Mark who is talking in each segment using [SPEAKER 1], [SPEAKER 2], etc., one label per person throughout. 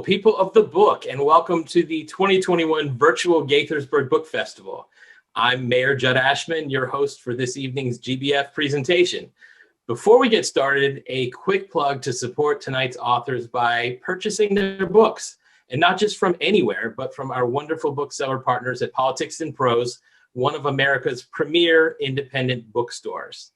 [SPEAKER 1] people of the book, and welcome to the 2021 virtual Gaithersburg Book Festival. I'm Mayor Judd Ashman, your host for this evening's GBF presentation. Before we get started, a quick plug to support tonight's authors by purchasing their books, and not just from anywhere, but from our wonderful bookseller partners at Politics and Prose, one of America's premier independent bookstores.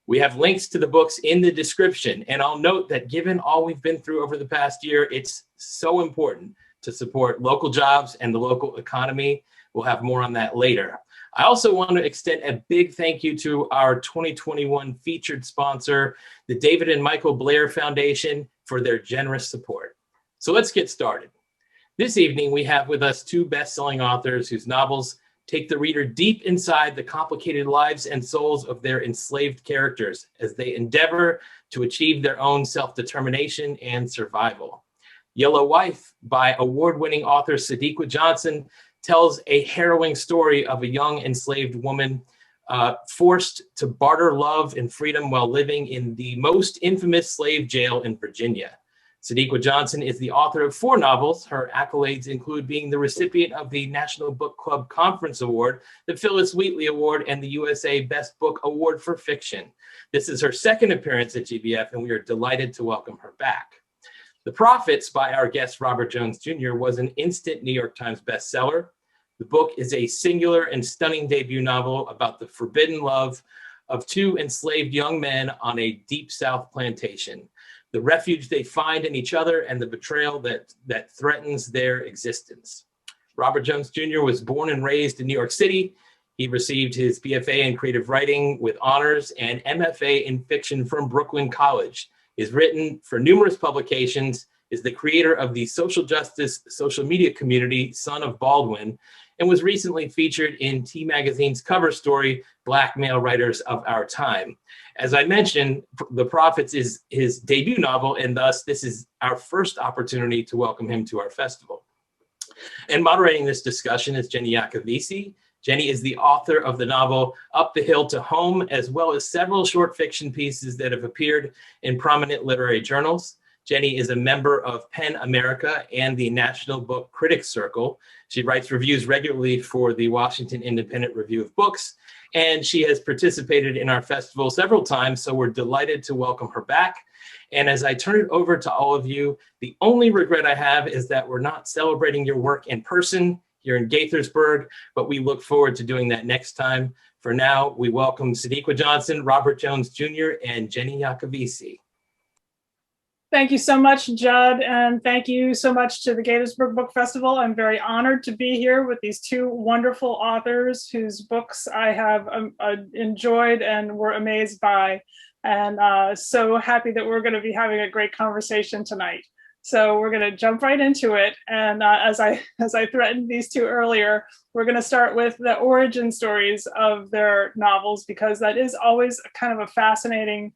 [SPEAKER 1] We have links to the books in the description, and I'll note that given all we've been through over the past year, it's so important to support local jobs and the local economy. We'll have more on that later. I also want to extend a big thank you to our 2021 featured sponsor, the David and Michael Blair Foundation, for their generous support. So let's get started. This evening, we have with us two best-selling authors whose novels take the reader deep inside the complicated lives and souls of their enslaved characters as they endeavor to achieve their own self-determination and survival. Yellow Wife by award-winning author Sadeqa Johnson tells a harrowing story of a young enslaved woman forced to barter love and freedom while living in the most infamous slave jail in Virginia. Sadeqa Johnson is the author of 4 novels. Her accolades include being the recipient of the National Book Club Conference Award, the Phyllis Wheatley Award, and the USA Best Book Award for Fiction. This is her second appearance at GBF, and we are delighted to welcome her back. The Prophets by our guest Robert Jones Jr. was an instant New York Times bestseller. The book is a singular and stunning debut novel about the forbidden love of 2 enslaved young men on a Deep South plantation, the refuge they find in each other, and the betrayal that threatens their existence. Robert Jones Jr. was born and raised in New York City. He received his BFA in creative writing with honors and MFA in fiction from Brooklyn College. He's written for numerous publications, is the creator of the social justice social media community, Son of Baldwin, and was recently featured in T Magazine's cover story, Black Male Writers of Our Time. As I mentioned, The Prophets is his debut novel, and thus this is our first opportunity to welcome him to our festival. And moderating this discussion is Jenny Yacovissi. Jenny is the author of the novel Up the Hill to Home, as well as several short fiction pieces that have appeared in prominent literary journals. Jenny is a member of PEN America and the National Book Critics Circle. She writes reviews regularly for the Washington Independent Review of Books, and she has participated in our festival several times, so we're delighted to welcome her back. And as I turn it over to all of you, the only regret I have is that we're not celebrating your work in person here in Gaithersburg, but we look forward to doing that next time. For now, we welcome Sadeqa Johnson, Robert Jones Jr., and Jenny Yacovissi.
[SPEAKER 2] Thank you so much, Judd, and thank you so much to the Gaithersburg Book Festival. I'm very honored to be here with these 2 wonderful authors whose books I have enjoyed and were amazed by, and so happy that we're going to be having a great conversation tonight. So we're going to jump right into it, and as I threatened these 2 earlier, we're going to start with the origin stories of their novels, because that is always kind of a fascinating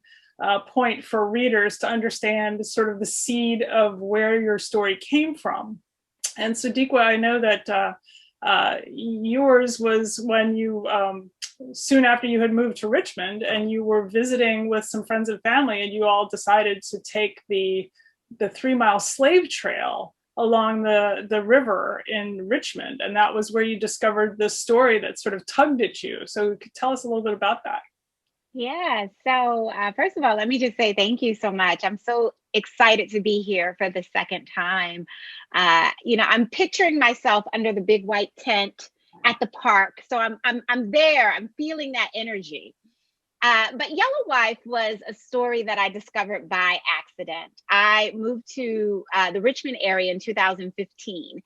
[SPEAKER 2] point for readers to understand sort of the seed of where your story came from. And Sadeqa, I know that yours was when you, soon after you had moved to Richmond, and you were visiting with some friends and family, and you all decided to take the 3-mile slave trail along the river in Richmond. And that was where you discovered this story that sort of tugged at you. So tell us a little bit about that.
[SPEAKER 3] Yeah, so first of all, let me just say thank you so much. I'm so excited to be here for the second time. I'm picturing myself under the big white tent at the park. So I'm there, I'm feeling that energy. But Yellow Wife was a story that I discovered by accident. I moved to the Richmond area in 2015.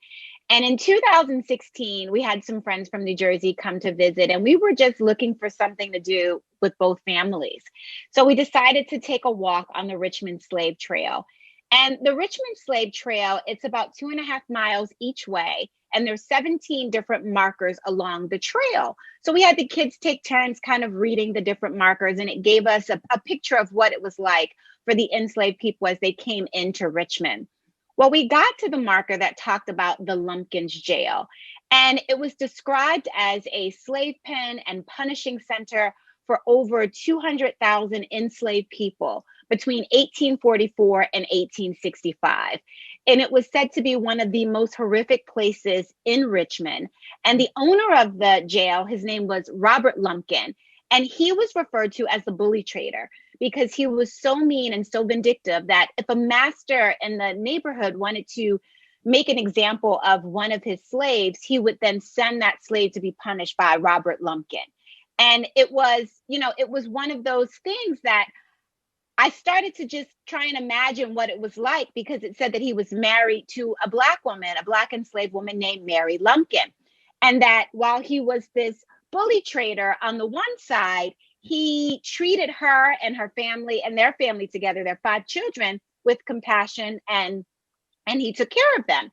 [SPEAKER 3] And in 2016, we had some friends from New Jersey come to visit, and we were just looking for something to do with both families. So we decided to take a walk on the Richmond Slave Trail. And the Richmond Slave Trail, it's about 2.5 miles each way, and there's 17 different markers along the trail. So we had the kids take turns kind of reading the different markers, and it gave us a picture of what it was like for the enslaved people as they came into Richmond. Well, we got to the marker that talked about the Lumpkins Jail, and it was described as a slave pen and punishing center for over 200,000 enslaved people. between 1844 and 1865. And it was said to be one of the most horrific places in Richmond. And the owner of the jail, his name was Robert Lumpkin, and he was referred to as the bully trader because he was so mean and so vindictive that if a master in the neighborhood wanted to make an example of one of his slaves, he would then send that slave to be punished by Robert Lumpkin. And it was, it was one of those things that I started to just try and imagine what it was like, because it said that he was married to a Black woman, a Black enslaved woman named Mary Lumpkin. And that while he was this bully trader on the one side, he treated her and her family and their family together, their 5 children, with compassion, and he took care of them.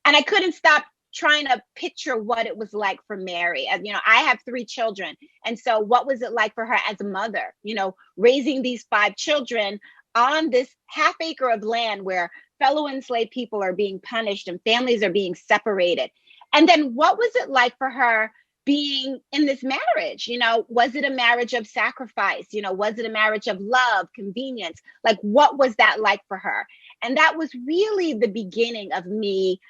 [SPEAKER 3] And I couldn't stop trying to picture what it was like for Mary. And, I have 3 children. And so what was it like for her as a mother, raising these 5 children on this half acre of land where fellow enslaved people are being punished and families are being separated? And then what was it like for her being in this marriage? Was it a marriage of sacrifice? Was it a marriage of love, convenience? Like, what was that like for her? And that was really the beginning of me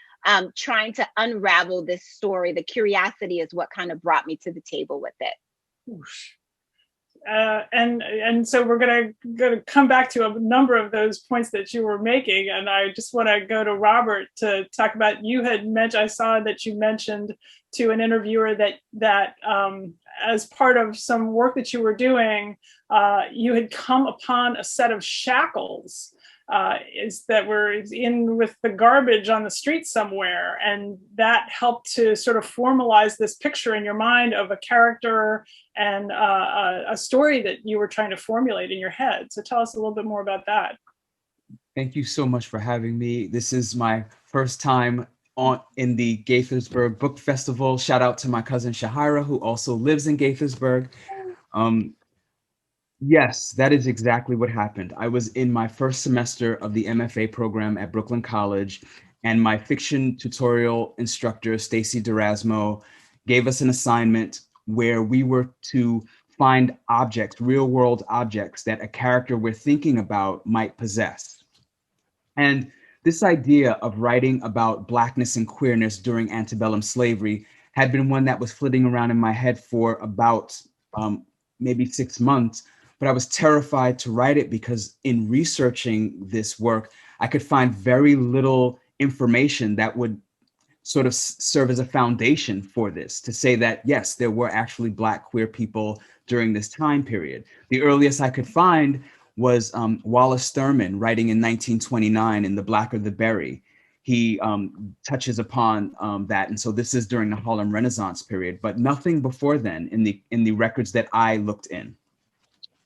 [SPEAKER 3] trying to unravel this story. The curiosity is what kind of brought me to the table with it.
[SPEAKER 2] And so we're gonna come back to a number of those points that you were making, and I just want to go to Robert to talk about. You had mentioned, I saw that you mentioned to an interviewer that as part of some work that you were doing, you had come upon a set of shackles were in with the garbage on the street somewhere, and that helped to sort of formalize this picture in your mind of a character and a story that you were trying to formulate in your head. So tell us a little bit more about that.
[SPEAKER 4] Thank you so much for having me. This is my first time in the Gaithersburg Book Festival. Shout out to my cousin Shahira, who also lives in Gaithersburg. Yes, that is exactly what happened. I was in my first semester of the MFA program at Brooklyn College, and my fiction tutorial instructor, Stacy Durasmo, gave us an assignment where we were to find objects, real world objects that a character we're thinking about might possess. And this idea of writing about Blackness and queerness during antebellum slavery had been one that was flitting around in my head for about maybe 6 months. But I was terrified to write it because in researching this work, I could find very little information that would sort of serve as a foundation for this, to say that, yes, there were actually Black queer people during this time period. The earliest I could find was Wallace Thurman writing in 1929 in The Blacker the Berry. He touches upon that. And so this is during the Harlem Renaissance period, but nothing before then in the records that I looked in.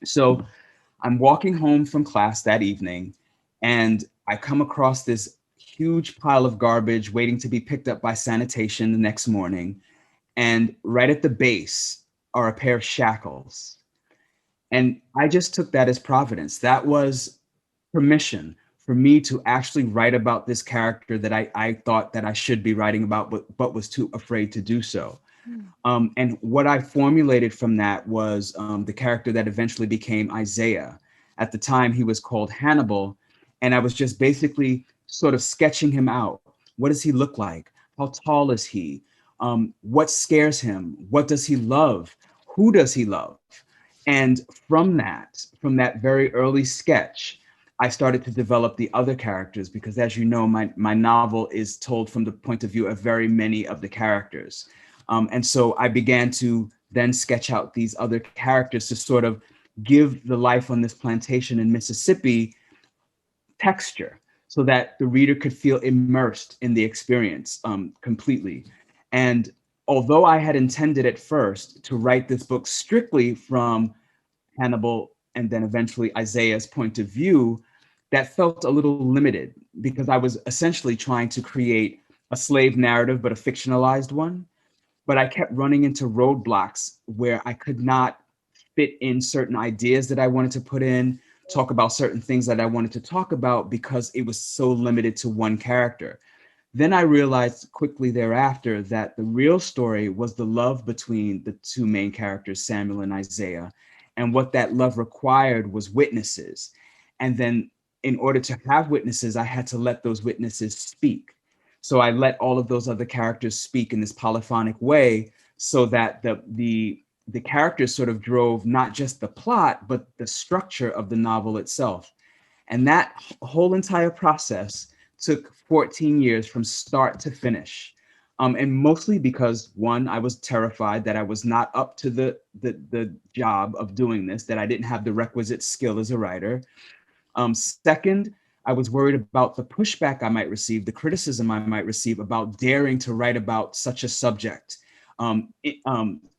[SPEAKER 4] So I'm walking home from class that evening, and I come across this huge pile of garbage waiting to be picked up by sanitation the next morning. And right at the base are a pair of shackles. And I just took that as providence. That was permission for me to actually write about this character that I thought that I should be writing about, but was too afraid to do so. And what I formulated from that was the character that eventually became Isaiah. At the time, he was called Hannibal. And I was just basically sort of sketching him out. What does he look like? How tall is he? What scares him? What does he love? Who does he love? And from that very early sketch, I started to develop the other characters, because as you know, my novel is told from the point of view of very many of the characters. And so I began to then sketch out these other characters to sort of give the life on this plantation in Mississippi texture, so that the reader could feel immersed in the experience completely. And although I had intended at first to write this book strictly from Hannibal and then eventually Isaiah's point of view, that felt a little limited, because I was essentially trying to create a slave narrative, but a fictionalized one. But I kept running into roadblocks where I could not fit in certain ideas that I wanted to put in, talk about certain things that I wanted to talk about, because it was so limited to one character. Then I realized quickly thereafter that the real story was the love between the 2 main characters, Samuel and Isaiah. And what that love required was witnesses. And then in order to have witnesses, I had to let those witnesses speak. So I let all of those other characters speak in this polyphonic way, so that the characters sort of drove not just the plot, but the structure of the novel itself. And that whole entire process took 14 years from start to finish. And mostly because, one, I was terrified that I was not up to the job of doing this, that I didn't have the requisite skill as a writer. Second, I was worried about the pushback I might receive, the criticism I might receive about daring to write about such a subject,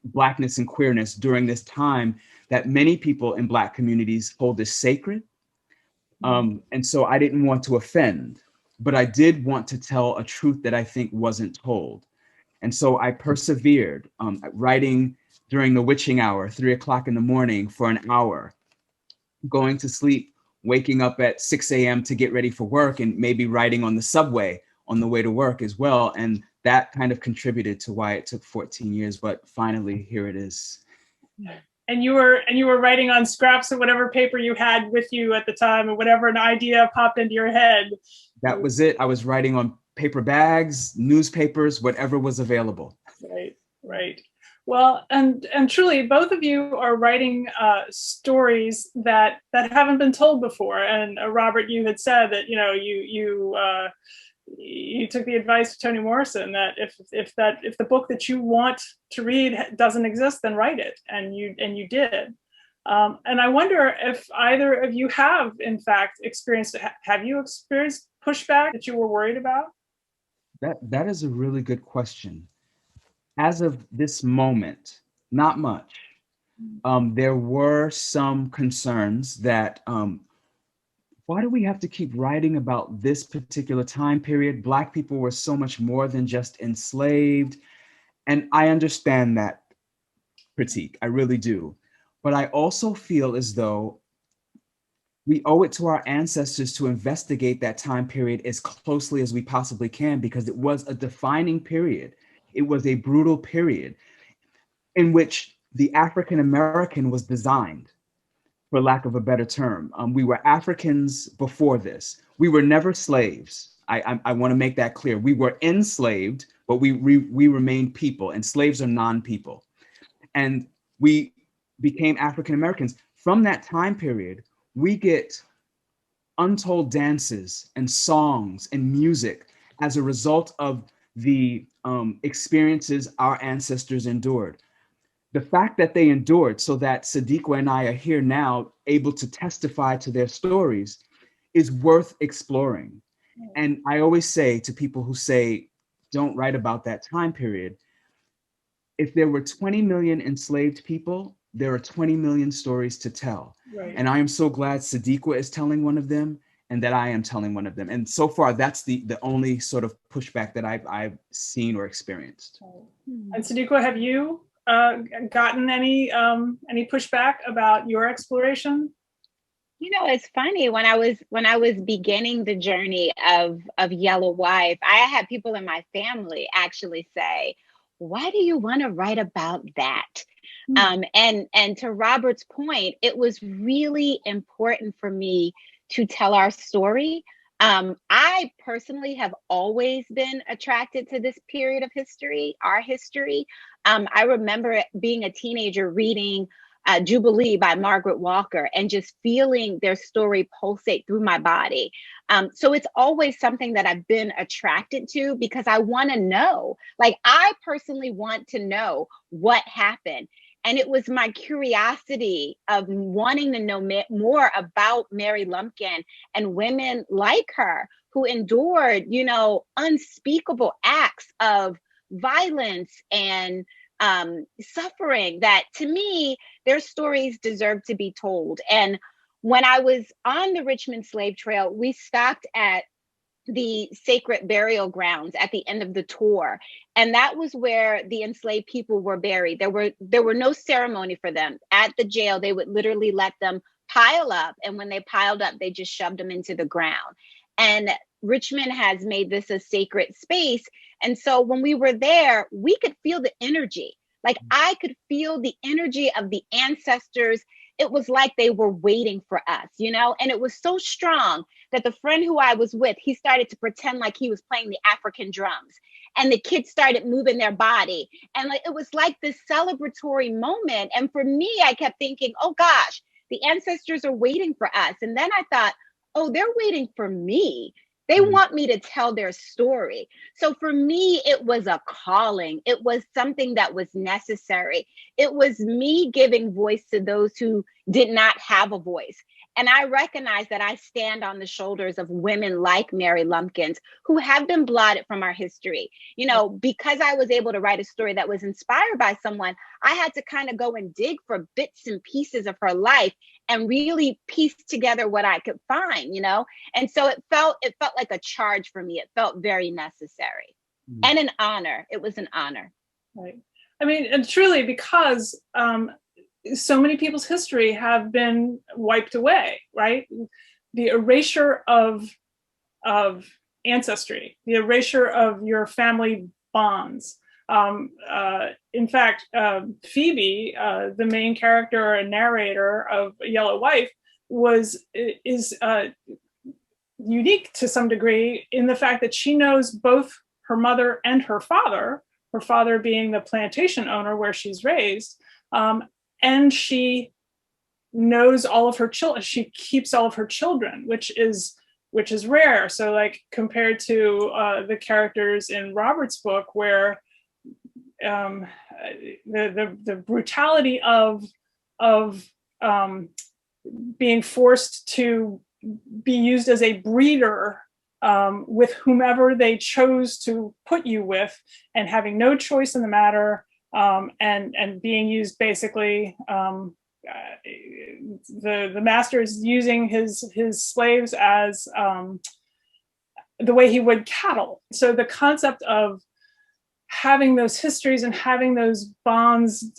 [SPEAKER 4] Blackness and queerness during this time that many people in Black communities hold as sacred. And so I didn't want to offend, but I did want to tell a truth that I think wasn't told. And so I persevered, writing during the witching hour, 3 o'clock in the morning for an hour, going to sleep, waking up at 6 a.m. to get ready for work, and maybe writing on the subway on the way to work as well. And that kind of contributed to why it took 14 years, but finally here it is.
[SPEAKER 2] And you were writing on scraps of whatever paper you had with you at the time, or whatever an idea popped into your head.
[SPEAKER 4] That was it. I was writing on paper bags, newspapers, whatever was available.
[SPEAKER 2] Right. Well, and truly, both of you are writing stories that haven't been told before. And Robert, you had said that you took the advice of Toni Morrison that if the book that you want to read doesn't exist, then write it, and you did. And I wonder if either of you have, in fact, experienced pushback that you were worried about?
[SPEAKER 4] That is a really good question. As of this moment, not much. There were some concerns that why do we have to keep writing about this particular time period? Black people were so much more than just enslaved. And I understand that critique, I really do. But I also feel as though we owe it to our ancestors to investigate that time period as closely as we possibly can, because it was a defining period. It was a brutal period in which the African American was designed, for lack of a better term. We were Africans before this. We were never slaves. I want to make that clear. We were enslaved, but we remained people, and slaves are non-people. And we became African Americans. From that time period, we get untold dances and songs and music as a result of the experiences our ancestors endured. The fact that they endured so that Sadeqa and I are here now able to testify to their stories is worth exploring. And I always say to people who say, don't write about that time period, if there were 20 million enslaved people, there are 20 million stories to tell.
[SPEAKER 2] Right.
[SPEAKER 4] And I am so glad Sadeqa is telling one of them and that I am telling one of them. And so far, that's the only sort of pushback that I've seen or experienced.
[SPEAKER 2] And Sadeqa, have you gotten any pushback about your exploration?
[SPEAKER 3] You know, it's funny, when I was beginning the journey of Yellow Wife, I had people in my family actually say, why do you want to write about that? And to Robert's point, it was really important for me to tell our story. I personally have always been attracted to this period of history, our history. I remember being a teenager reading Jubilee by Margaret Walker and just feeling their story pulsate through my body. So it's always something that I've been attracted to, because I want to know, like, I personally want to know what happened. And it was my curiosity of wanting to know more about Mary Lumpkin and women like her who endured, you know, unspeakable acts of violence and suffering, that to me, their stories deserve to be told. And when I was on the Richmond Slave Trail, we stopped at the sacred burial grounds at the end of the tour. And that was where the enslaved people were buried. There were no ceremony for them. At the jail, they would literally let them pile up. And when they piled up, they just shoved them into the ground. And Richmond has made this a sacred space. And so when we were there, we could feel the energy. Like, I could feel the energy of the ancestors it was like they were waiting for us, you know? And it was so strong that the friend who I was with, he started to pretend like he was playing the African drums, and the kids started moving their body. And like, it was like this celebratory moment. And for me, I kept thinking, oh gosh, the ancestors are waiting for us. And then I thought, oh, they're waiting for me. They want me to tell their story. So for me, it was a calling. It was something that was necessary. It was me giving voice to those who did not have a voice. And I recognize that I stand on the shoulders of women like Mary Lumpkins, who have been blotted from our history. You know, because I was able to write a story that was inspired by someone, I had to kind of go and dig for bits and pieces of her life and really piece together what I could find, you know? And so it felt like a charge for me. It felt very necessary and an honor. It was an honor.
[SPEAKER 2] Right. I mean, and truly, because so many people's history have been wiped away, right? The erasure of ancestry, the erasure of your family bonds. In fact, Phebe, the main character and narrator of Yellow Wife, is unique to some degree in the fact that she knows both her mother and her father being the plantation owner where she's raised, and she knows all of her children. She keeps all of her children, which is rare. So, like, compared to the characters in Robert's book, where the brutality of being forced to be used as a breeder with whomever they chose to put you with, and having no choice in the matter, and being used basically, the master is using his slaves as the way he would cattle. So the concept of having those histories and having those bonds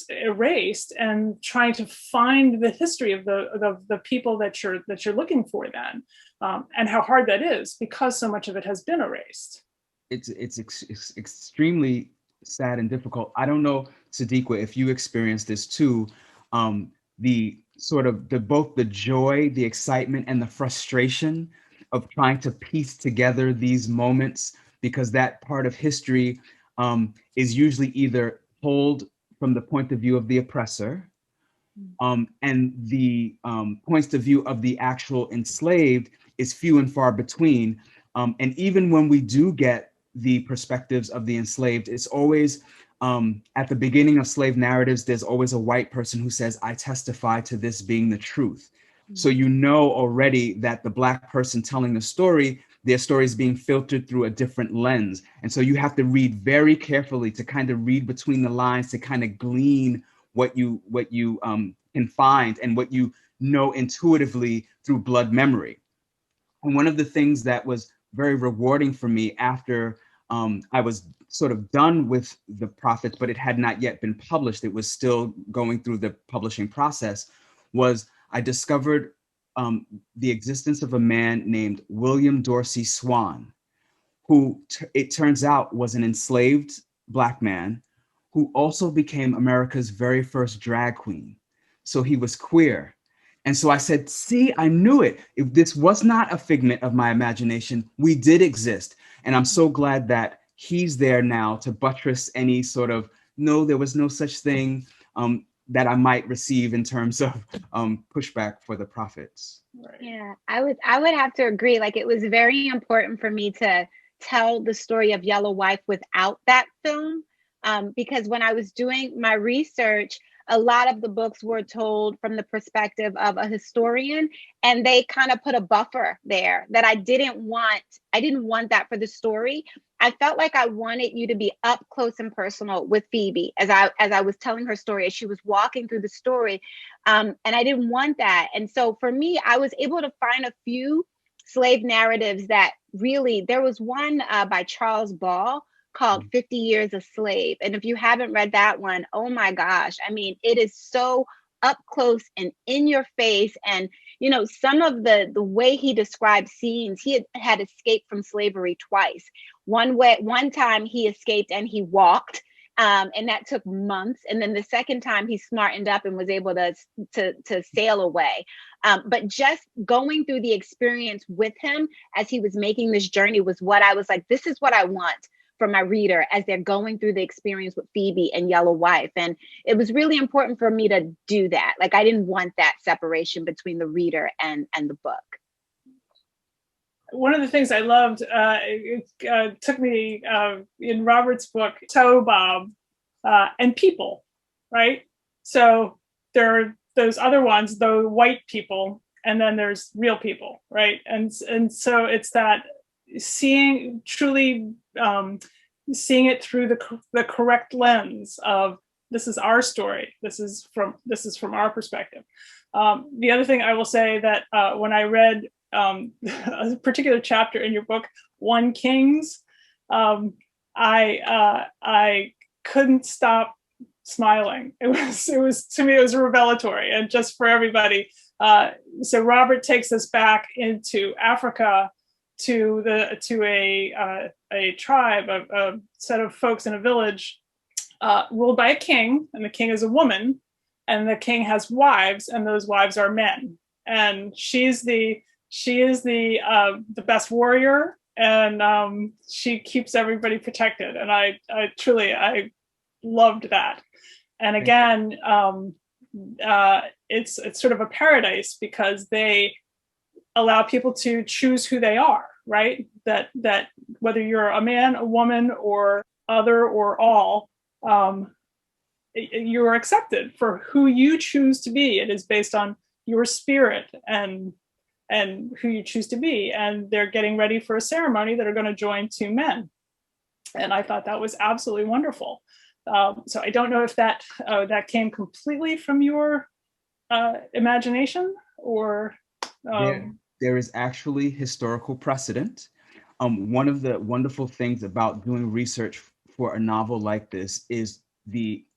[SPEAKER 2] erased, and trying to find the history of the people that you're looking for then, and how hard that is because so much of it has been erased.
[SPEAKER 4] It's extremely sad and difficult. I don't know, Sadeqa, if you experienced this too, the sort of both the joy, the excitement, and the frustration of trying to piece together these moments, because that part of history is usually either told from the point of view of the oppressor, and the points of view of the actual enslaved is few and far between. And even when we do get the perspectives of the enslaved, it's always at the beginning of slave narratives, there's always a white person who says, I testify to this being the truth. So you know already that the Black person telling the story, their story is being filtered through a different lens. And so you have to read very carefully to kind of read between the lines, to kind of glean what you can find and what you know intuitively through blood memory. And one of the things that was very rewarding for me after I was sort of done with the Prophets, but it had not yet been published, it was still going through the publishing process, was I discovered the existence of a man named William Dorsey Swan, who it turns out was an enslaved Black man who also became America's very first drag queen. So he was queer. And so I said, see, I knew it. If this was not a figment of my imagination, we did exist. And I'm so glad that he's there now to buttress any sort of, no, there was no such thing that I might receive in terms of pushback for the Prophets.
[SPEAKER 2] Right.
[SPEAKER 3] Yeah, I would have to agree. Like, it was very important for me to tell the story of Yellow Wife without that film, because when I was doing my research, a lot of the books were told from the perspective of a historian, and they kind of put a buffer there that I didn't want. I didn't want that for the story. I felt like I wanted you to be up close and personal with Phebe as I was telling her story, as she was walking through the story. And I didn't want that. And so for me, I was able to find a few slave narratives that really, there was one by Charles Ball called 50 Years a Slave. And if you haven't read that one, oh my gosh, I mean, it is so up close and in your face. And, you know, some of the way he described scenes, he had escaped from slavery twice. One time he escaped and he walked. And that took months. And then the second time he smartened up and was able to sail away. But just going through the experience with him as he was making this journey was what I was like, this is what I want for my reader as they're going through the experience with Pheby and Yellow Wife. And it was really important for me to do that. Like, I didn't want that separation between the reader and the book.
[SPEAKER 2] One of the things I loved, it took me in Robert's book, Toe Bob and people, right? So there are those other ones, the white people, and then there's real people, right? And so it's that truly seeing it through the correct lens of, this is our story. This is from our perspective. The other thing I will say that when I read a particular chapter in your book, One Kings, I couldn't stop smiling. It was to me, it was revelatory, and just for everybody. So Robert takes us back into Africa to a tribe, a set of folks in a village ruled by a king, and the king is a woman, and the king has wives, and those wives are men, and she is the best warrior, and she keeps everybody protected, and I truly loved that. And again, it's sort of a paradise because they allow people to choose who they are, right? That whether you're a man, a woman, or other, or all, you're accepted for who you choose to be. It is based on your spirit and who you choose to be. And they're getting ready for a ceremony that are going to join two men. And I thought that was absolutely wonderful. So I don't know if that came completely from your imagination, or
[SPEAKER 4] there is actually historical precedent. One of the wonderful things about doing research for a novel like this is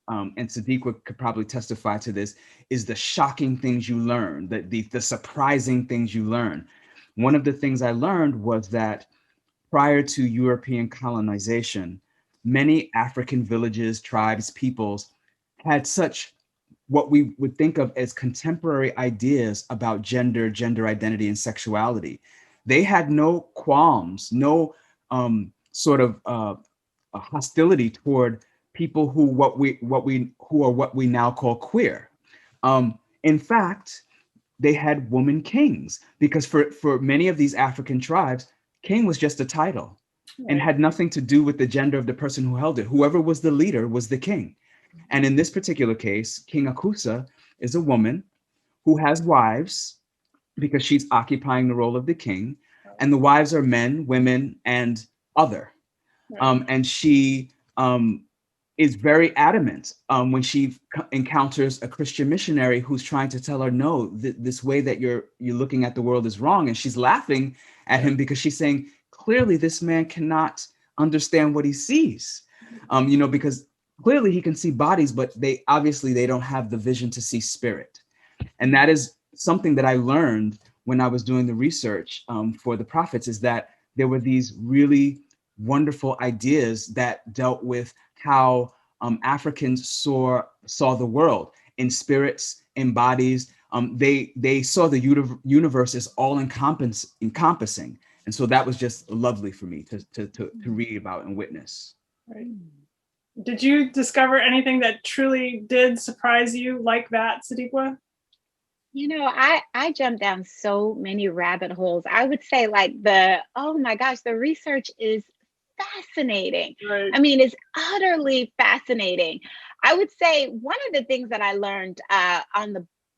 [SPEAKER 4] and Sadeqa could probably testify to this, is the shocking things you learn, the surprising things you learn. One of the things I learned was that prior to European colonization, many African villages, tribes, peoples had such what we would think of as contemporary ideas about gender identity, and sexuality. They had no qualms, no sort of hostility toward people who are what we now call queer. In fact, they had woman kings, because for many of these African tribes, king was just a title, and had nothing to do with the gender of the person who held it. Whoever was the leader was the king. And in this particular case, King Akusa is a woman who has wives because she's occupying the role of the king, and the wives are men, women, and other. And she is very adamant when she encounters a Christian missionary who's trying to tell her, no, this way that you're looking at the world is wrong. And she's laughing at him because she's saying, clearly this man cannot understand what he sees, because clearly he can see bodies, but they don't have the vision to see spirit. And that is something that I learned when I was doing the research for the prophets, is that there were these really wonderful ideas that dealt with how Africans saw the world in spirits, in bodies. They saw the universe as all encompassing. And so that was just lovely for me to read about and witness.
[SPEAKER 2] Right. Did you discover anything that truly did surprise you like that, Sadeqa?
[SPEAKER 3] I jumped down so many rabbit holes. I would say oh my gosh, the research is fascinating.
[SPEAKER 2] Right.
[SPEAKER 3] I mean, it's utterly fascinating. I would say one of the things that I learned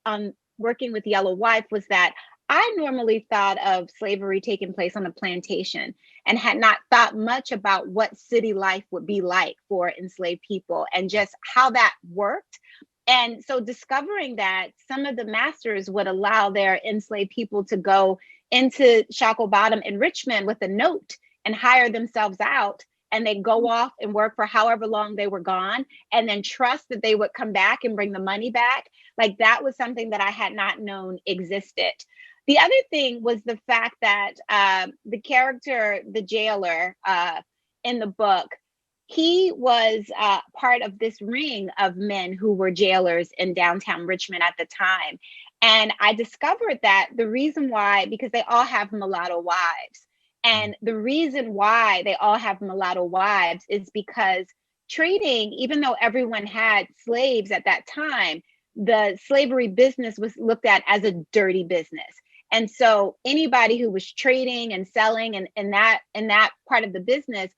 [SPEAKER 3] on working with Yellow Wife was that I normally thought of slavery taking place on a plantation and had not thought much about what city life would be like for enslaved people and just how that worked. And so discovering that some of the masters would allow their enslaved people to go into Shackle Bottom enrichment with a note and hire themselves out, and they go off and work for however long they were gone, and then trust that they would come back and bring the money back. Like, that was something that I had not known existed. The other thing was the fact that the character, the jailer in the book, he was part of this ring of men who were jailers in downtown Richmond at the time. And I discovered that the reason why, because they all have mulatto wives. And the reason why they all have mulatto wives is because trading, even though everyone had slaves at that time, the slavery business was looked at as a dirty business. And so anybody who was trading and selling and in that part of the business,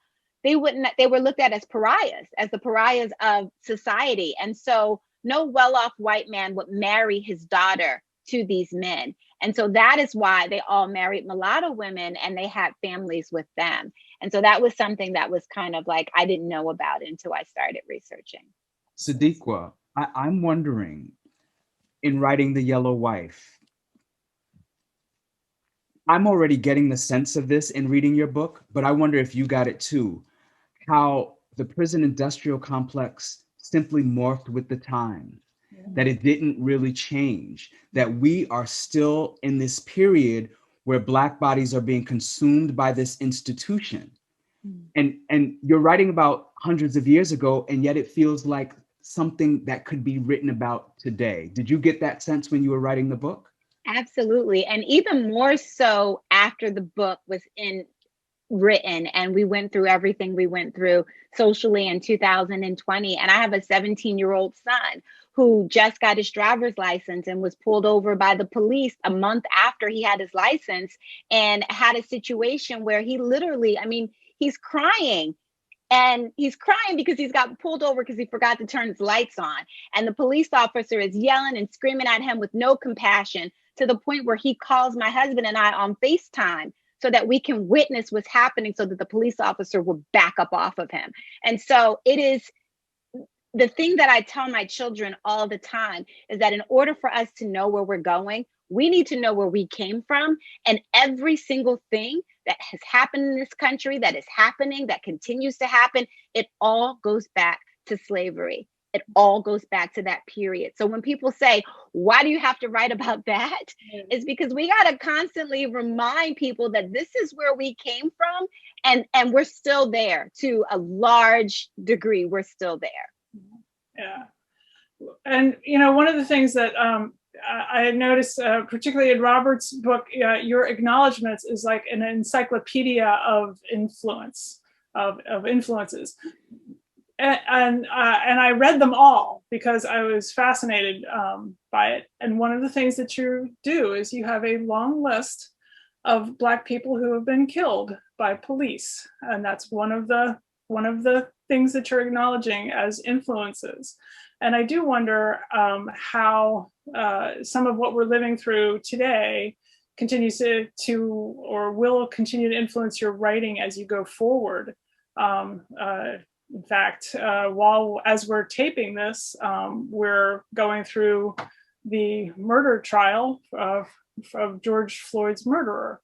[SPEAKER 3] they were looked at as pariahs, as the pariahs of society. And so no well-off white man would marry his daughter to these men. And so that is why they all married mulatto women and they had families with them. And so that was something that was kind of like, I didn't know about until I started researching.
[SPEAKER 4] Sadeqa, I'm wondering, in writing The Yellow Wife, I'm already getting the sense of this in reading your book, but I wonder if you got it too, how the prison industrial complex simply morphed with the time, that it didn't really change, that we are still in this period where Black bodies are being consumed by this institution. And you're writing about hundreds of years ago, and yet it feels like something that could be written about today. Did you get that sense when you were writing the book?
[SPEAKER 3] Absolutely. And even more so after the book was written and we went through everything we went through socially in 2020. And I have a 17-year-old son who just got his driver's license and was pulled over by the police a month after he had his license and had a situation where he literally, he's crying. And he's crying because he's got pulled over because he forgot to turn his lights on. And the police officer is yelling and screaming at him with no compassion, to the point where he calls my husband and I on FaceTime so that we can witness what's happening so that the police officer will back up off of him. And so it is the thing that I tell my children all the time is that in order for us to know where we're going, we need to know where we came from. And every single thing that has happened in this country, that is happening, that continues to happen, it all goes back to slavery. It all goes back to that period. So when people say, why do you have to write about that? It's because we got to constantly remind people that this is where we came from. And we're still there to a large degree. We're still there.
[SPEAKER 2] Yeah. And, one of the things that I had noticed, particularly in Robert's book, your acknowledgments is like an encyclopedia of influences. And I read them all because I was fascinated by it. And one of the things that you do is you have a long list of Black people who have been killed by police, and that's one of the things that you're acknowledging as influences. And I do wonder how some of what we're living through today continues to or will continue to influence your writing as you go forward. In fact, as we're taping this, we're going through the murder trial of George Floyd's murderer.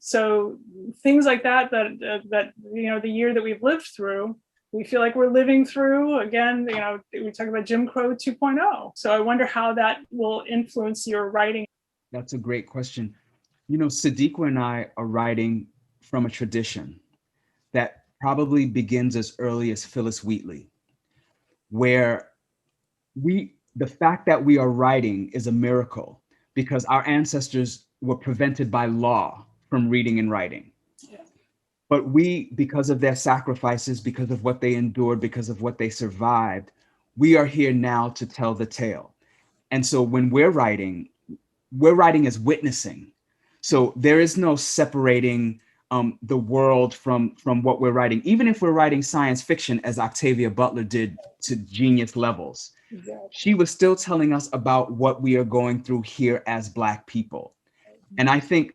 [SPEAKER 2] So things like that the year that we've lived through, we feel like we're living through again. We talk about Jim Crow 2.0. So I wonder how that will influence your writing.
[SPEAKER 4] That's a great question. Sadeqa and I are writing from a tradition that probably begins as early as Phyllis Wheatley, where the fact that we are writing is a miracle because our ancestors were prevented by law from reading and writing. Yeah. But we, because of their sacrifices, because of what they endured, because of what they survived, we are here now to tell the tale. And so when we're writing as witnessing. So there is no separating the world from what we're writing, even if we're writing science fiction, as Octavia Butler did to genius levels. Exactly. She was still telling us about what we are going through here as Black people. And I think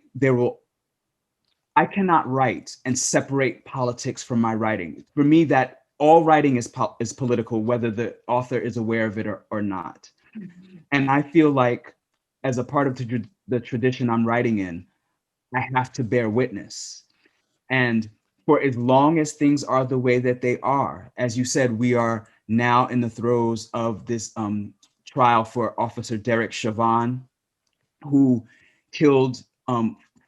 [SPEAKER 4] I cannot write and separate politics from my writing. For me, that all writing is political, whether the author is aware of it or not. Mm-hmm. And I feel like as a part of the tradition I'm writing in, I have to bear witness. And for as long as things are the way that they are, as you said, we are now in the throes of this trial for Officer Derek Chauvin, who killed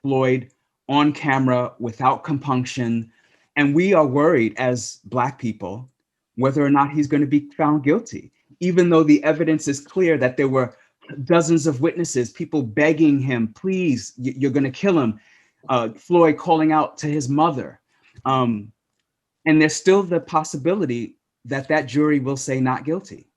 [SPEAKER 4] Floyd on camera without compunction. And we are worried as Black people whether or not he's going to be found guilty, even though the evidence is clear that there were dozens of witnesses, people begging him, please, you're going to kill him. Floyd calling out to his mother. And there's still the possibility that that jury will say not guilty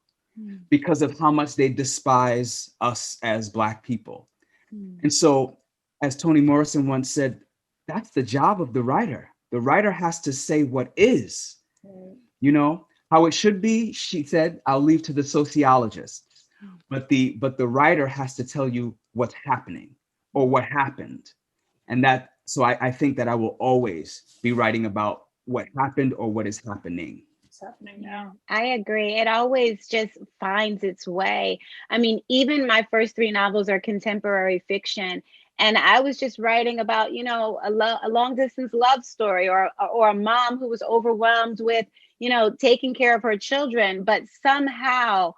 [SPEAKER 4] because of how much they despise us as Black people. And so, as Toni Morrison once said, that's the job of the writer. The writer has to say what is, you know, how it should be. She said, I'll leave to the sociologists, but the writer has to tell you what's happening or what happened. And that, so I think that I will always be writing about what happened or what is happening.
[SPEAKER 2] It's happening now.
[SPEAKER 3] I agree. It always just finds its way. I mean, even my first 3 novels are contemporary fiction. And I was just writing about, you know, a long distance love story or a mom who was overwhelmed with, you know, taking care of her children. But somehow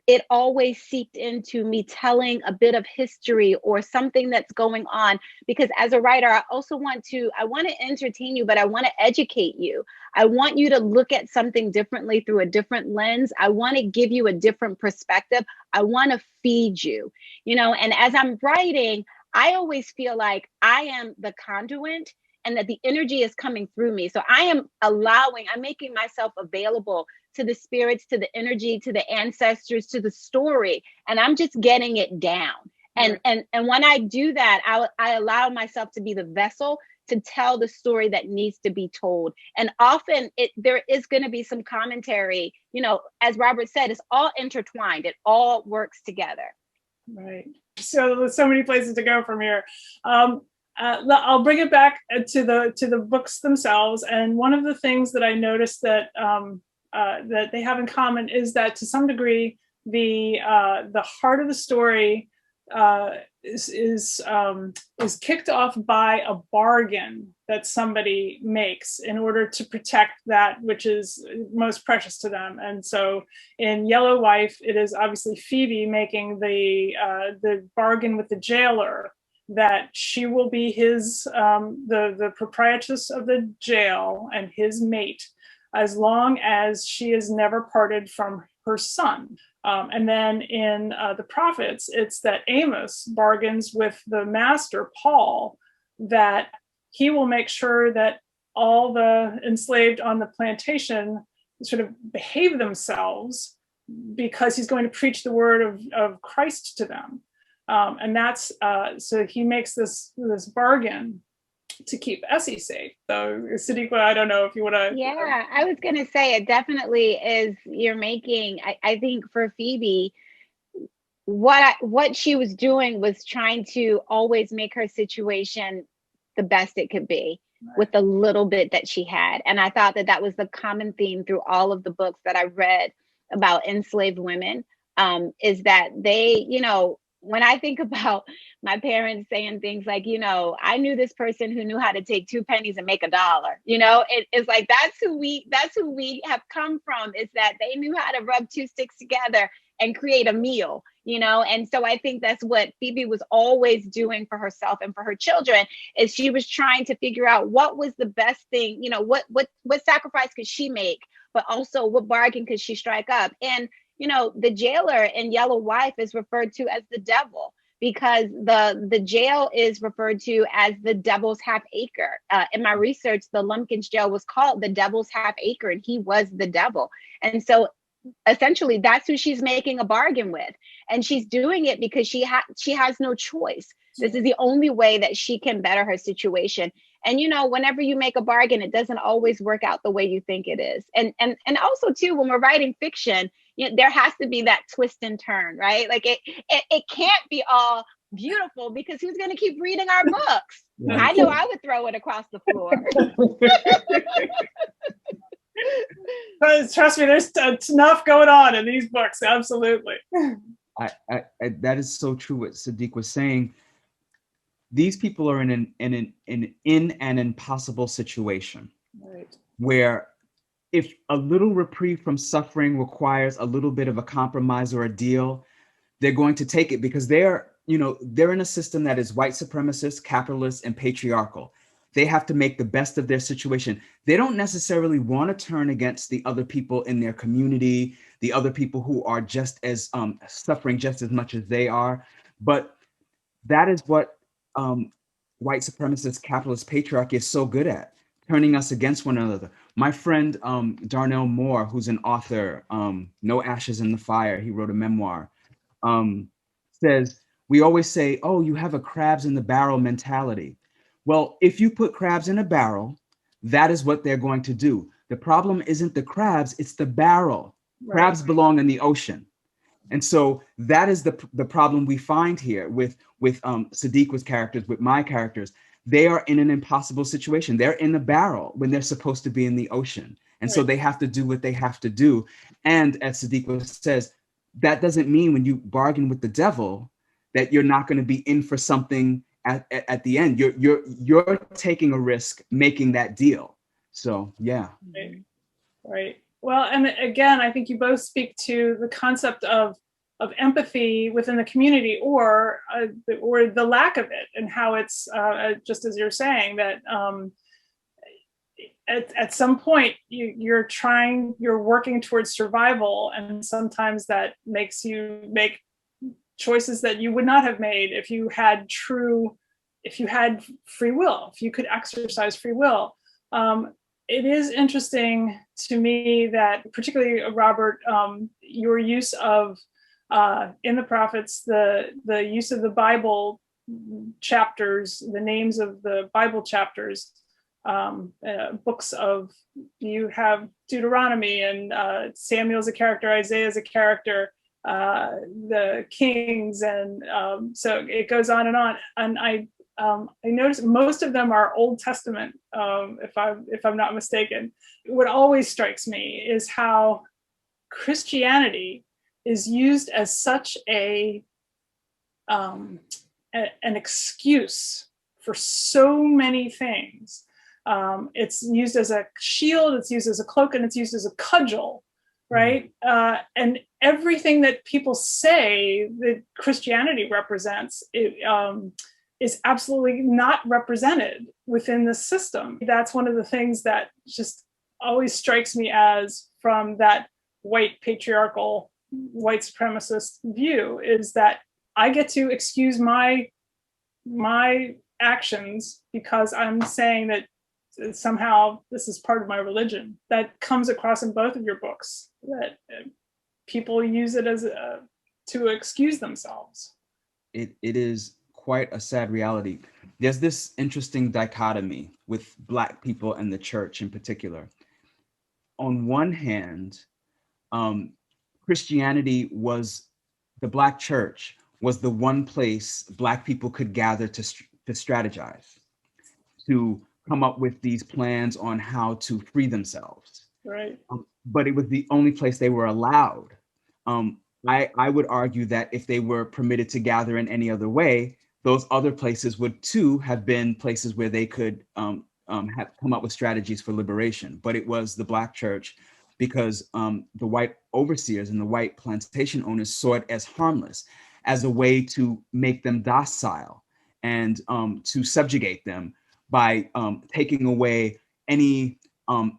[SPEAKER 3] it always seeped into me telling a bit of history or something that's going on, because as a writer, I want to entertain you, but I want to educate you. I want you to look at something differently through a different lens. I want to give you a different perspective. I want to feed you, you know, and as I'm writing, I always feel like I am the conduit and that the energy is coming through me. So I'm making myself available to the spirits, to the energy, to the ancestors, to the story, and I'm just getting it down. And when I do that, I allow myself to be the vessel to tell the story that needs to be told. And often there is going to be some commentary, you know, as Robert said, it's all intertwined. It all works together.
[SPEAKER 2] Right. So there's so many places to go from here. I'll bring it back to the books themselves. And one of the things that I noticed that that they have in common is that to some degree, the heart of the story is kicked off by a bargain that somebody makes in order to protect that which is most precious to them. And so in Yellow Wife, it is obviously Pheby making the bargain with the jailer that she will be his the proprietress of the jail and his mate as long as she is never parted from her son. And then in The Prophets, it's that Amos bargains with the master, Paul, that he will make sure that all the enslaved on the plantation sort of behave themselves because he's going to preach the word of Christ to them. And that's, so he makes this bargain to keep Essie safe. So Sadeqa, I don't know if you want to.
[SPEAKER 3] Yeah, I was going to say it definitely is. You're making, I think for Pheby, what she was doing was trying to always make her situation the best it could be with the little bit that she had. And I thought that was the common theme through all of the books that I read about enslaved women, is that they, you know, when I think about my parents saying things like, you know, I knew this person who knew how to take 2 pennies and make $1, you know, it's like, that's who we have come from, is that they knew how to rub 2 sticks together and create a meal, you know? And so I think that's what Pheby was always doing for herself and for her children, is she was trying to figure out what was the best thing, you know, what sacrifice could she make, but also what bargain could she strike up? And you know, the jailer in Yellow Wife is referred to as the devil because the jail is referred to as the devil's half acre. In my research, the Lumpkins Jail was called the devil's half acre, and he was the devil. And so essentially that's who she's making a bargain with. And she's doing it because she has no choice. This is the only way that she can better her situation. And, you know, whenever you make a bargain, it doesn't always work out the way you think it is. And also, too, when we're writing fiction, you know, there has to be that twist and turn, right? Like it can't be all beautiful because who's going to keep reading our books? Yeah. I know I would throw it across the floor.
[SPEAKER 2] Trust me, there's enough going on in these books. Absolutely.
[SPEAKER 4] I that is so true what Sadeqa was saying. These people are in an impossible situation, right, where if a little reprieve from suffering requires a little bit of a compromise or a deal, they're going to take it because they're in a system that is white supremacist, capitalist, and patriarchal. They have to make the best of their situation. They don't necessarily want to turn against the other people in their community, the other people who are just as suffering just as much as they are. But that is what white supremacist capitalist patriarchy is so good at, turning us against one another. My friend Darnell Moore, who's an author, No Ashes in the Fire, he wrote a memoir, says, we always say, oh, you have a crabs in the barrel mentality. Well, if you put crabs in a barrel, that is what they're going to do. The problem isn't the crabs, it's the barrel. Right. Crabs belong in the ocean. And so that is the problem we find here with Sadeqa's characters, with my characters. They are in an impossible situation. They're in the barrel when they're supposed to be in the ocean. And so they have to do what they have to do. And as Sadeqa says, that doesn't mean when you bargain with the devil that you're not going to be in for something at the end. You're taking a risk making that deal. So yeah.
[SPEAKER 2] Right. Well, and again, I think you both speak to the concept of empathy within the community, or the lack of it, and how it's just as you're saying that at some point you're working towards survival, and sometimes that makes you make choices that you would not have made if you had free will, if you could exercise free will. It is interesting to me that, particularly Robert, your use of in the prophets, the use of the Bible chapters, the names of the Bible chapters, books of, you have Deuteronomy, and Samuel's a character, Isaiah's a character, the Kings, and so it goes on. And I noticed most of them are Old Testament, if I'm not mistaken. What always strikes me is how Christianity is used as such an excuse for so many things. It's used as a shield, it's used as a cloak, and it's used as a cudgel, right? And everything that people say that Christianity represents, is absolutely not represented within the system. That's one of the things that just always strikes me as, from that white patriarchal, white supremacist view, is that I get to excuse my actions because I'm saying that somehow this is part of my religion. That comes across in both of your books, that people use it as to excuse themselves.
[SPEAKER 4] It is quite a sad reality. There's this interesting dichotomy with Black people and the church in particular. On one hand, Christianity was, the Black church was the one place Black people could gather to strategize, to come up with these plans on how to free themselves.
[SPEAKER 2] Right.
[SPEAKER 4] But it was the only place they were allowed. I would argue that if they were permitted to gather in any other way, those other places would too have been places where they could have come up with strategies for liberation. But it was the Black church, because the white overseers and the white plantation owners saw it as harmless, as a way to make them docile and to subjugate them by taking away any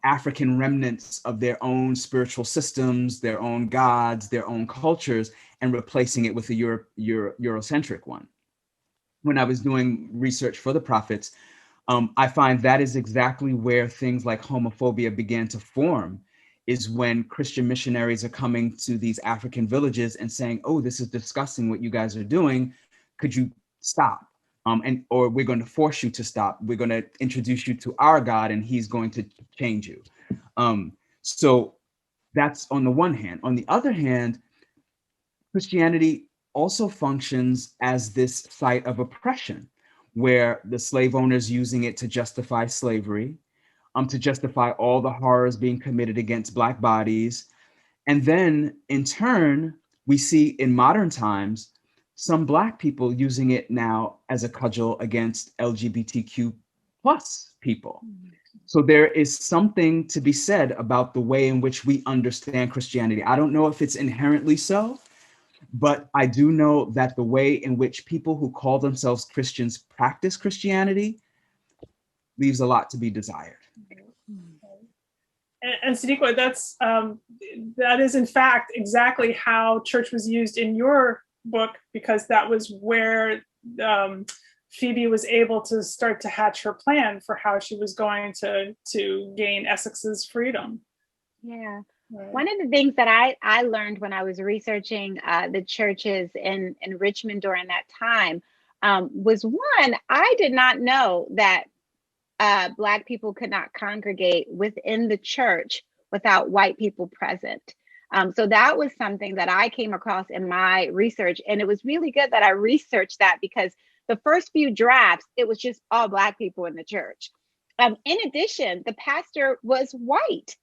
[SPEAKER 4] African remnants of their own spiritual systems, their own gods, their own cultures, and replacing it with a Eurocentric one. When I was doing research for the prophets, I find that is exactly where things like homophobia began to form, is when Christian missionaries are coming to these African villages and saying, oh, this is disgusting what you guys are doing. Could you stop? Or we're going to force you to stop. We're going to introduce you to our God and he's going to change you. So that's on the one hand. On the other hand, Christianity also functions as this site of oppression, where the slave owners using it to justify slavery, to justify all the horrors being committed against Black bodies. And then in turn, we see in modern times, some Black people using it now as a cudgel against LGBTQ plus people. So there is something to be said about the way in which we understand Christianity. I don't know if it's inherently so, but I do know that the way in which people who call themselves Christians practice Christianity leaves a lot to be desired.
[SPEAKER 2] And Sadeqa, that is in fact exactly how church was used in your book, because that was where Phebe was able to start to hatch her plan for how she was going to gain Essex's freedom.
[SPEAKER 3] Yeah.
[SPEAKER 2] Right.
[SPEAKER 3] One of the things that I learned when I was researching the churches in Richmond during that time was, one, I did not know that Black people could not congregate within the church without white people present. So that was something that I came across in my research. And it was really good that I researched that, because the first few drafts, it was just all Black people in the church. In addition, the pastor was white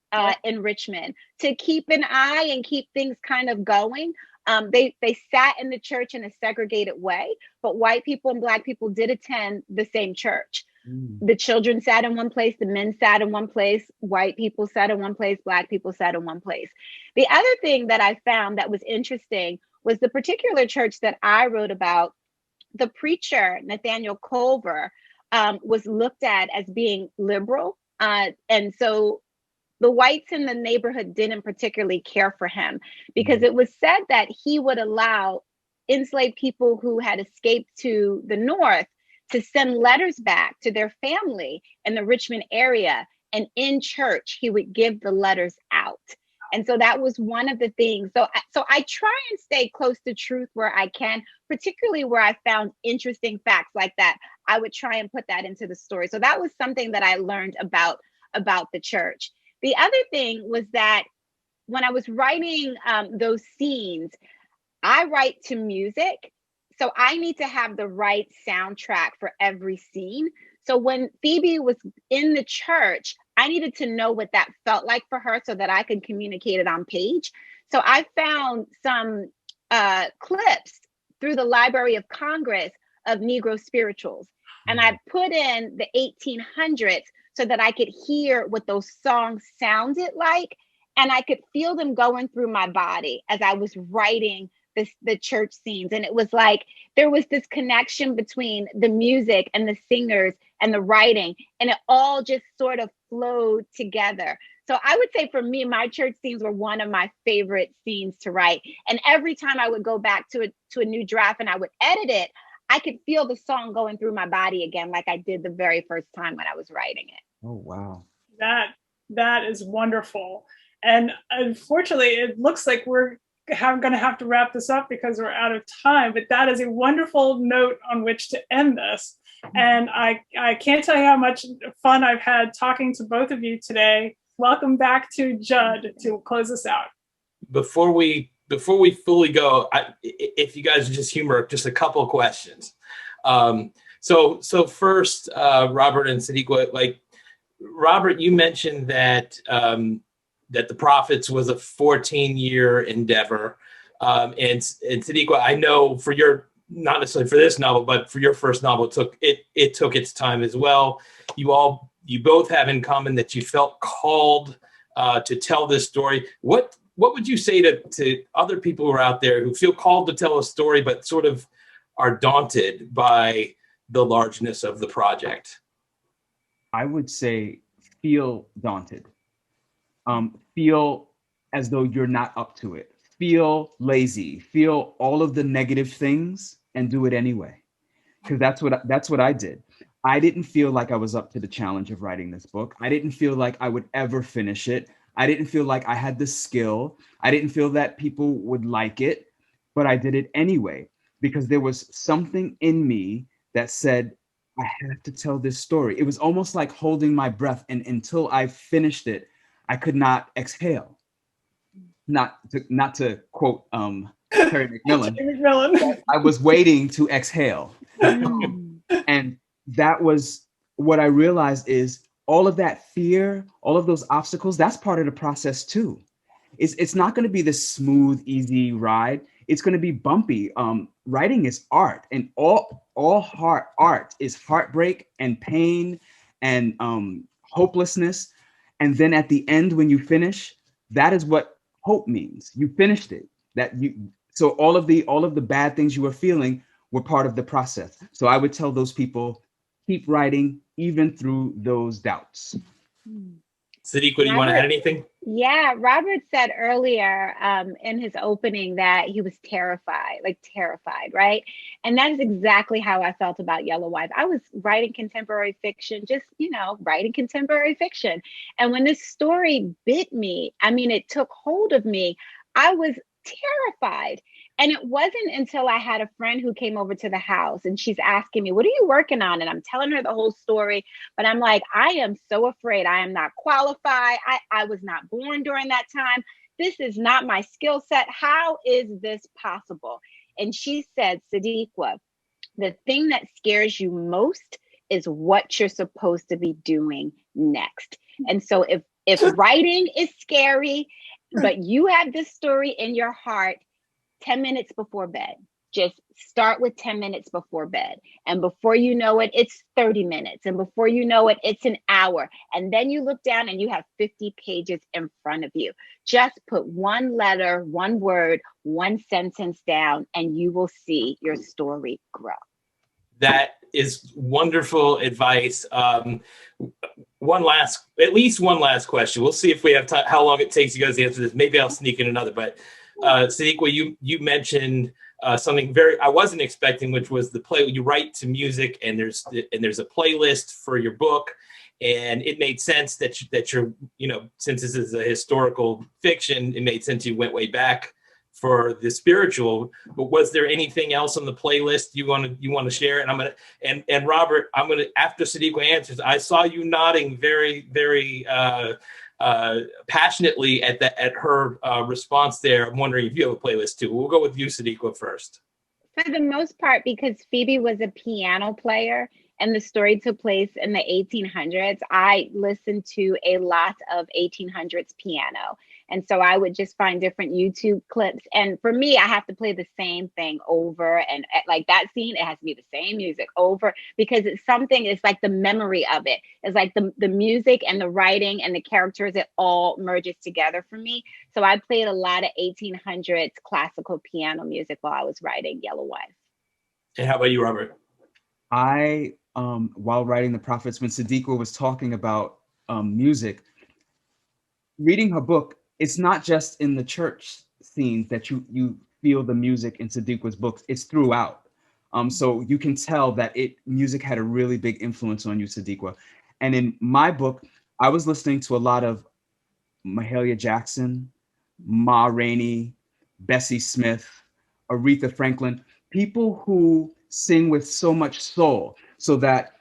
[SPEAKER 3] in Richmond to keep an eye and keep things kind of going. They sat in the church in a segregated way, but white people and Black people did attend the same church. The children sat in one place, the men sat in one place, white people sat in one place, Black people sat in one place. The other thing that I found that was interesting was the particular church that I wrote about. The preacher, Nathaniel Culver, was looked at as being liberal. And so the whites in the neighborhood didn't particularly care for him, because it was said that he would allow enslaved people who had escaped to the North to send letters back to their family in the Richmond area. And in church, he would give the letters out. And so that was one of the things. So I try and stay close to truth where I can, particularly where I found interesting facts like that. I would try and put that into the story. So that was something that I learned about the church. The other thing was that when I was writing those scenes, I write to music. So I need to have the right soundtrack for every scene. So when Phebe was in the church, I needed to know what that felt like for her so that I could communicate it on page. So I found some clips through the Library of Congress of Negro spirituals. And I put in the 1800s so that I could hear what those songs sounded like. And I could feel them going through my body as I was writing the church scenes. And it was like there was this connection between the music and the singers and the writing, and it all just sort of flowed together. So I would say for me, my church scenes were one of my favorite scenes to write. And every time I would go back to a new draft and I would edit it, I could feel the song going through my body again, like I did the very first time when I was writing it.
[SPEAKER 4] Oh, wow.
[SPEAKER 2] That is wonderful. And unfortunately, it looks like we're going to have to wrap this up because we're out of time, but that is a wonderful note on which to end this. And I can't tell you how much fun I've had talking to both of you today. Welcome back to Judd to close us out.
[SPEAKER 1] Before we fully go, if you guys just humor, just a couple of questions. So first, Robert and Sadeqa, like Robert, you mentioned that that the Prophets was a 14-year endeavor. And Sadeqa, I know for your, not necessarily for this novel, but for your first novel, it took its time as well. You both have in common that you felt called to tell this story. What would you say to other people who are out there who feel called to tell a story, but sort of are daunted by the largeness of the project?
[SPEAKER 4] I would say feel daunted. Feel as though you're not up to it. Feel lazy. Feel all of the negative things and do it anyway. Because that's what I did. I didn't feel like I was up to the challenge of writing this book. I didn't feel like I would ever finish it. I didn't feel like I had the skill. I didn't feel that people would like it, but I did it anyway because there was something in me that said, I have to tell this story. It was almost like holding my breath, and until I finished it, I could not exhale. Not to quote Terry McMillan. I was waiting to exhale. And that was what I realized is all of that fear, all of those obstacles, that's part of the process too. It's not going to be this smooth, easy ride. It's going to be bumpy. Writing is art, and all art is heartbreak and pain and hopelessness. And then at the end, when you finish, that is what hope means. You finished it. So all of the bad things you were feeling were part of the process. So I would tell those people, keep writing even through those doubts.
[SPEAKER 1] Sadeqa, do you want to add anything?
[SPEAKER 3] Yeah, Robert said earlier in his opening that he was terrified, right? And that is exactly how I felt about Yellow Wife. I was writing contemporary fiction, just, writing contemporary fiction. And when this story bit me, I mean, it took hold of me, I was terrified. And it wasn't until I had a friend who came over to the house and she's asking me, what are you working on? And I'm telling her the whole story, but I'm like, I am so afraid. I am not qualified. I was not born during that time. This is not my skill set. How is this possible? And she said, Sadeqa, the thing that scares you most is what you're supposed to be doing next. And so if writing is scary, but you have this story in your heart, 10 minutes before bed. Just start with 10 minutes before bed. And before you know it, it's 30 minutes. And before you know it, it's an hour. And then you look down and you have 50 pages in front of you. Just put one letter, one word, one sentence down, and you will see your story grow.
[SPEAKER 1] That is wonderful advice. At least one last question. We'll see if we have time, how long it takes you guys to answer this. Maybe I'll sneak in another, but Sadeqa, you mentioned something I wasn't expecting, which was the play. You write to music, and there's a playlist for your book, and it made sense that you're since this is a historical fiction, it made sense you went way back for the spiritual. But was there anything else on the playlist you want to share? And Robert, after Sadeqa answers, I saw you nodding very, very passionately at her response there. I'm wondering if you have a playlist too. We'll go with you, Sadeqa, first.
[SPEAKER 3] For the most part, because Pheby was a piano player and the story took place in the 1800s, I listened to a lot of 1800s piano. And so I would just find different YouTube clips. And for me, I have to play the same thing over. And like that scene, it has to be the same music over, because it's like the memory of it. It's like the music and the writing and the characters, it all merges together for me. So I played a lot of 1800s classical piano music while I was writing Yellow Wife.
[SPEAKER 1] And how about you, Robert?
[SPEAKER 4] I, while writing The Prophets, when Sadeqa was talking about music, reading her book, it's not just in the church scenes that you feel the music in Sadeqa's books, it's throughout. So you can tell that music had a really big influence on you, Sadeqa. And in my book, I was listening to a lot of Mahalia Jackson, Ma Rainey, Bessie Smith, Aretha Franklin, people who sing with so much soul, so that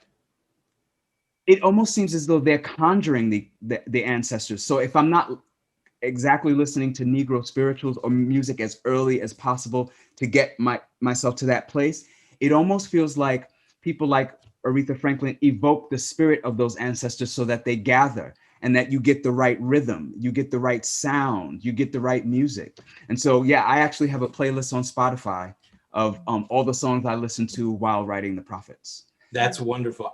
[SPEAKER 4] it almost seems as though they're conjuring the ancestors. So if I'm not exactly listening to Negro spirituals or music as early as possible to get myself to that place, it almost feels like people like Aretha Franklin evoke the spirit of those ancestors so that they gather, and that you get the right rhythm, you get the right sound, you get the right music. And so, yeah, I actually have a playlist on Spotify of all the songs I listened to while writing The Prophets.
[SPEAKER 1] That's wonderful.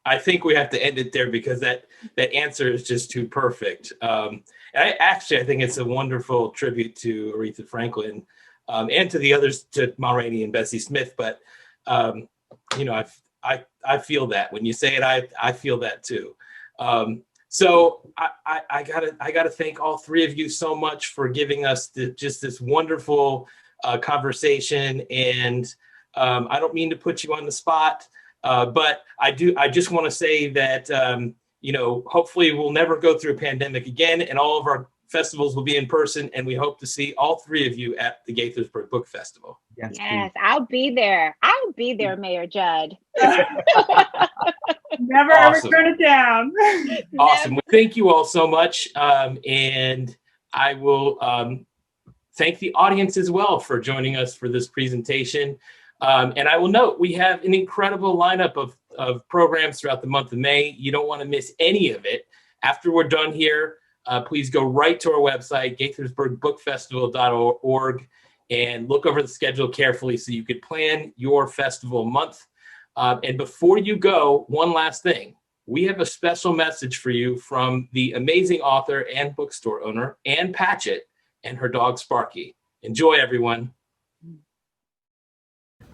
[SPEAKER 1] I think we have to end it there, because that answer is just too perfect. I think it's a wonderful tribute to Aretha Franklin and to the others, to Ma Rainey and Bessie Smith. But I feel that when you say it, I feel that too. So I gotta thank all three of you so much for giving us just this wonderful conversation. And I don't mean to put you on the spot. But I just want to say that, hopefully we'll never go through a pandemic again, and all of our festivals will be in person. And we hope to see all three of you at the Gaithersburg Book Festival.
[SPEAKER 3] Yes, I'll be there. I'll be there, Mayor Judd.
[SPEAKER 2] Never ever turn it down.
[SPEAKER 1] Awesome. Well, thank you all so much. And I will thank the audience as well for joining us for this presentation. And I will note, we have an incredible lineup of programs throughout the month of May. You don't want to miss any of it. After we're done here, please go right to our website, GaithersburgBookFestival.org, and look over the schedule carefully so you could plan your festival month. And before you go, one last thing. We have a special message for you from the amazing author and bookstore owner, Ann Patchett, and her dog, Sparky. Enjoy, everyone.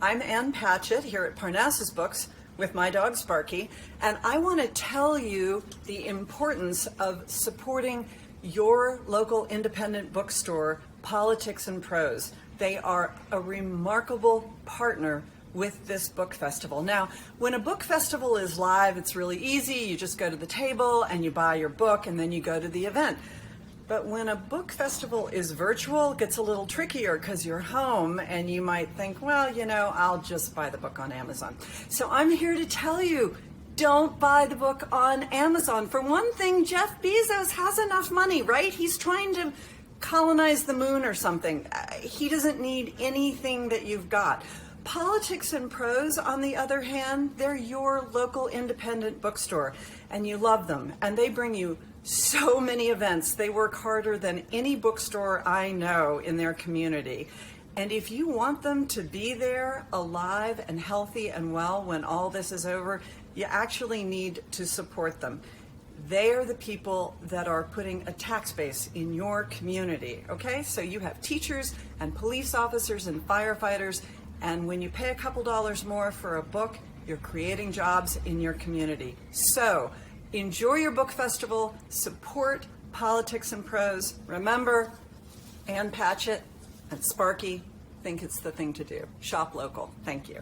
[SPEAKER 5] I'm Ann Patchett here at Parnassus Books, with my dog Sparky, and I want to tell you the importance of supporting your local independent bookstore, Politics and Prose. They are a remarkable partner with this book festival. Now, when a book festival is live, it's really easy. You just go to the table and you buy your book and then you go to the event. But when a book festival is virtual, it gets a little trickier because you're home and you might think, well, you know, I'll just buy the book on Amazon. So I'm here to tell you, don't buy the book on Amazon. For one thing, Jeff Bezos has enough money, right? He's trying to colonize the moon or something. He doesn't need anything that you've got. Politics and Prose, on the other hand, they're your local independent bookstore, and you love them, and they bring you so many events. They work harder than any bookstore I know in their community. And if you want them to be there alive and healthy and well when all this is over, you actually need to support them. They are the people that are putting a tax base in your community, okay? So you have teachers and police officers and firefighters, and when you pay a couple dollars more for a book, you're creating jobs in your community. So enjoy your book festival, support Politics and Prose. Remember, Ann Patchett and Sparky think it's the thing to do. Shop local. Thank you.